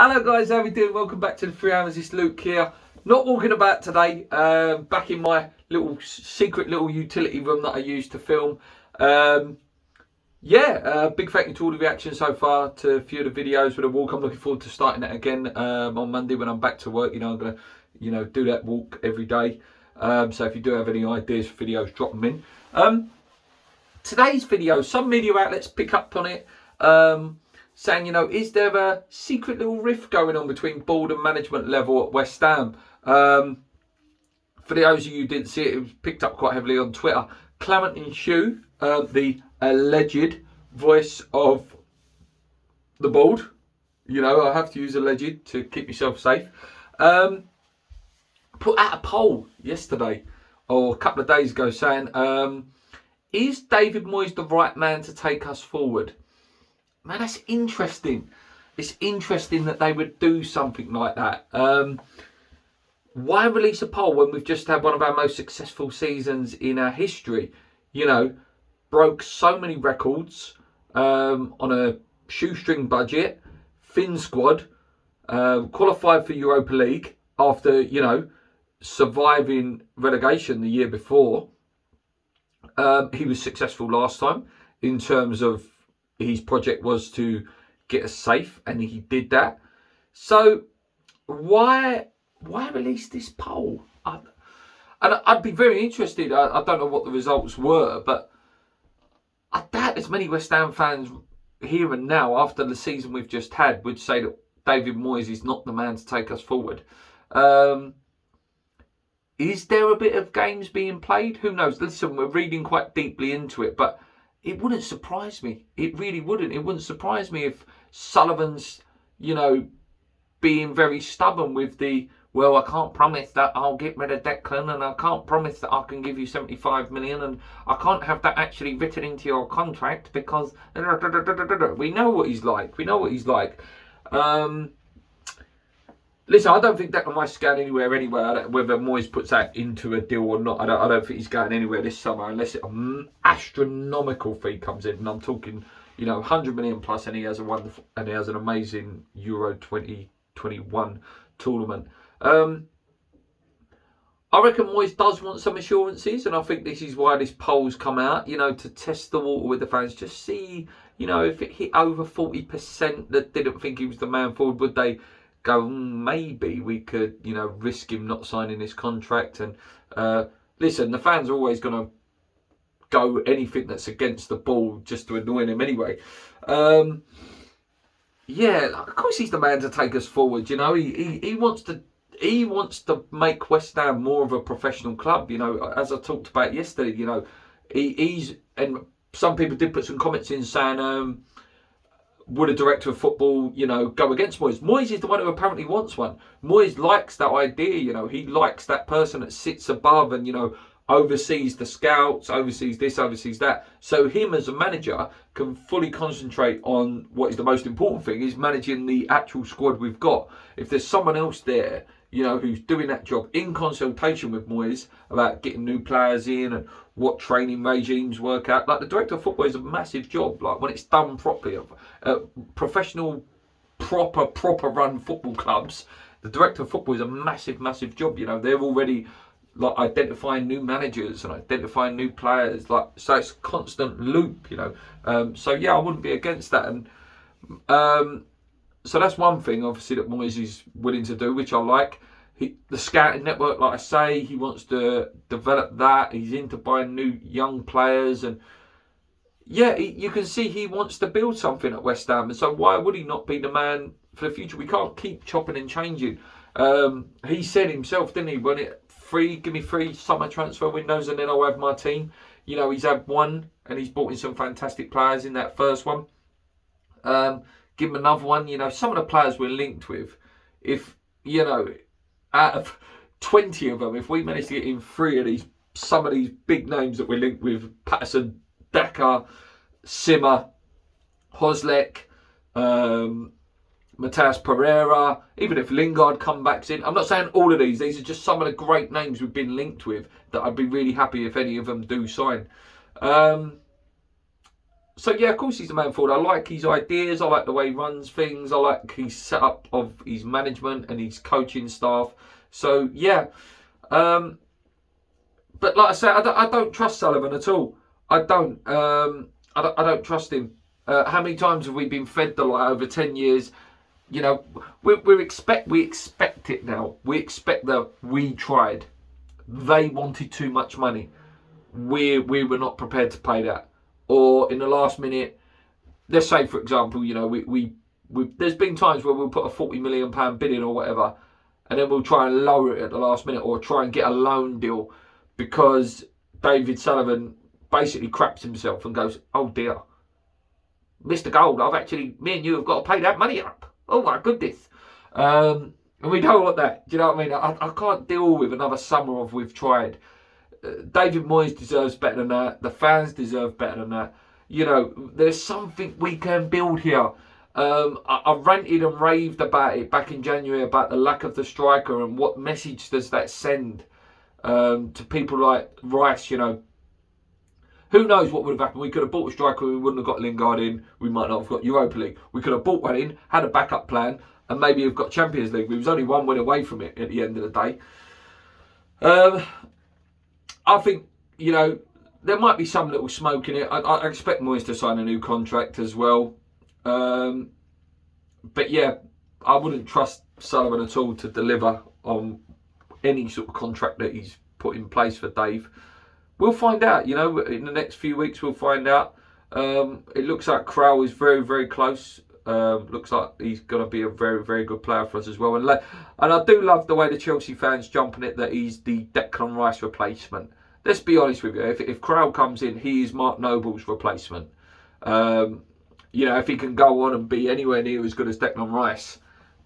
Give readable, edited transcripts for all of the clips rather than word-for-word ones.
Hello guys, how we doing? Welcome back to the 3 Hours. It's Luke here. Not walking about today. Back in my little secret little utility room that I use to film. Big thank you to all the reactions so far to a few of the videos with the walk. I'm looking forward to starting that again on Monday when I'm back to work. I'm gonna do that walk every day. So if you do have any ideas for videos, drop them in. Today's video, some media outlets pick up on it. Saying, is there a secret little rift going on between board and management level at West Ham? For those of you who didn't see it, it was picked up quite heavily on Twitter. Clement and Hugh, the alleged voice of the board, I have to use alleged to keep myself safe, put out a poll yesterday or a couple of days ago saying, is David Moyes the right man to take us forward? Man, that's interesting. It's interesting that they would do something like that. Why release a poll when we've just had one of our most successful seasons in our history? Broke so many records on a shoestring budget, thin squad, qualified for Europa League after, surviving relegation the year before. He was successful last time in terms of his project was to get us safe, and he did that. So why release this poll? I'd be very interested. I don't know what the results were, but I doubt as many West Ham fans here and now, after the season we've just had, would say that David Moyes is not the man to take us forward. Is there a bit of games being played? Who knows? Listen, we're reading quite deeply into it, but it wouldn't surprise me. It really wouldn't. It wouldn't surprise me if Sullivan's, being very stubborn with the, well, I can't promise that I'll get rid of Declan, and I can't promise that I can give you 75 million, and I can't have that actually written into your contract because we know what he's like. We know what he's like. Listen, I don't think Declan Rice going anywhere anyway. Whether Moyes puts that into a deal or not, I don't think he's going anywhere this summer unless an astronomical fee comes in. And I'm talking, 100 million plus, and he has an amazing Euro 2021 tournament. I reckon Moyes does want some assurances, and I think this is why this poll's come out, to test the water with the fans, just see, if it hit over 40% that didn't think he was the man forward, would they go, maybe we could, risk him not signing this contract. And listen, the fans are always going to go anything that's against the ball just to annoy him anyway. Of course he's the man to take us forward. He wants to make West Ham more of a professional club. As I talked about yesterday, he's, and some people did put some comments in saying, would a director of football, go against Moyes? Moyes is the one who apparently wants one. Moyes likes that idea, he likes that person that sits above and, oversees the scouts, oversees this, oversees that. So him as a manager can fully concentrate on what is the most important thing, is managing the actual squad we've got. If there's someone else there, who's doing that job in consultation with Moyes about getting new players in and what training regimes work out. Like, the director of football is a massive job. Like, when it's done properly, professional, proper run football clubs, the director of football is a massive, massive job. They're already identifying new managers and identifying new players. So it's a constant loop. I wouldn't be against that. And so that's one thing, obviously, that Moyes is willing to do, which I like. The scouting network, like I say, he wants to develop that. He's into buying new young players. And you can see he wants to build something at West Ham. And so why would he not be the man for the future? We can't keep chopping and changing. He said himself, didn't he, give me 3 summer transfer windows and then I'll have my team. He's had one and he's brought in some fantastic players in that first one. Give him another one. Some of the players we're linked with, if, out of 20 of them, if we manage to get in 3 of some of these big names that we're linked with, Patterson, Daka, Simmer, Hoslek, Matheus Pereira, even if Lingard comes back in. I'm not saying all of these are just some of the great names we've been linked with that I'd be really happy if any of them do sign. So yeah, of course he's the man forward. I like his ideas. I like the way he runs things. I like his setup of his management and his coaching staff. So yeah, but like I said, I don't trust Sullivan at all. I don't. I don't trust him. How many times have we been fed the lie over 10 years? You know, we expect it now. We expect that we tried. They wanted too much money. We were not prepared to pay that. Or in the last minute, let's say for example, you know, we there's been times where we'll put a £40 million bid in or whatever, and then we'll try and lower it at the last minute or try and get a loan deal because David Sullivan basically craps himself and goes, oh dear, Mr. Gold, me and you have got to pay that money up. Oh my goodness. And we don't want that. Do you know what I mean? I can't deal with another summer of we've tried. David Moyes deserves better than that. The fans deserve better than that. You know, there's something we can build here. I ranted and raved about it back in January about the lack of the striker and what message does that send to people like Rice, you know. Who knows what would have happened? We could have bought a striker, we wouldn't have got Lingard in. We might not have got Europa League. We could have bought one in, had a backup plan, and maybe have got Champions League. We was only one win away from it at the end of the day. I think, you know, there might be some little smoke in it. I expect Moyes to sign a new contract as well. But yeah, I wouldn't trust Sullivan at all to deliver on any sort of contract that he's put in place for Dave. We'll find out, you know, in the next few weeks we'll find out. It looks like Krell is very, very close. Looks like he's going to be a very, very good player for us as well. And I do love the way the Chelsea fans jump on it that he's the Declan Rice replacement. Let's be honest with you. If Krell comes in, he is Mark Noble's replacement. You know, if he can go on and be anywhere near as good as Declan Rice,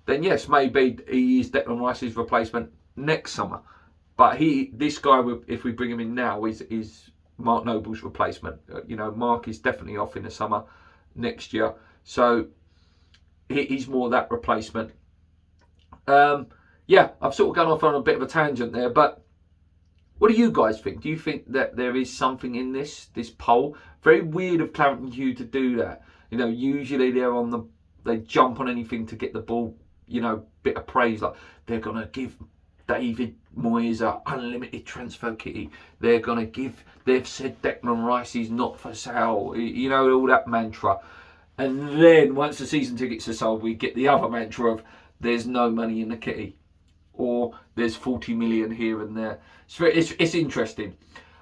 then yes, maybe he is Declan Rice's replacement next summer. But this guy, if we bring him in now, is Mark Noble's replacement. You know, Mark is definitely off in the summer next year. So he's more that replacement. Yeah, I've sort of gone off on a bit of a tangent there, but what do you guys think? Do you think that there is something in this poll? Very weird of Clarendon Hugh to do that. You know, usually they jump on anything to get the ball, you know, bit of praise. Like they're going to give David Moyes an unlimited transfer kitty. They've said Declan Rice is not for sale. You know, all that mantra. And then once the season tickets are sold, we get the other mantra of there's no money in the kitty. Or there's 40 million here and there. It's interesting.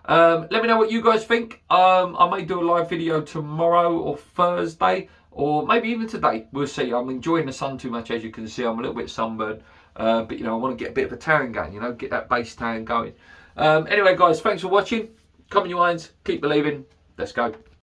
Let me know what you guys think. I may do a live video tomorrow or Thursday. Or maybe even today. We'll see. I'm enjoying the sun too much, as you can see. I'm a little bit sunburned. But, you know, I want to get a bit of a tan going, you know, get that base tan going. Anyway, guys, thanks for watching. Come on, you irons. Keep believing. Let's go.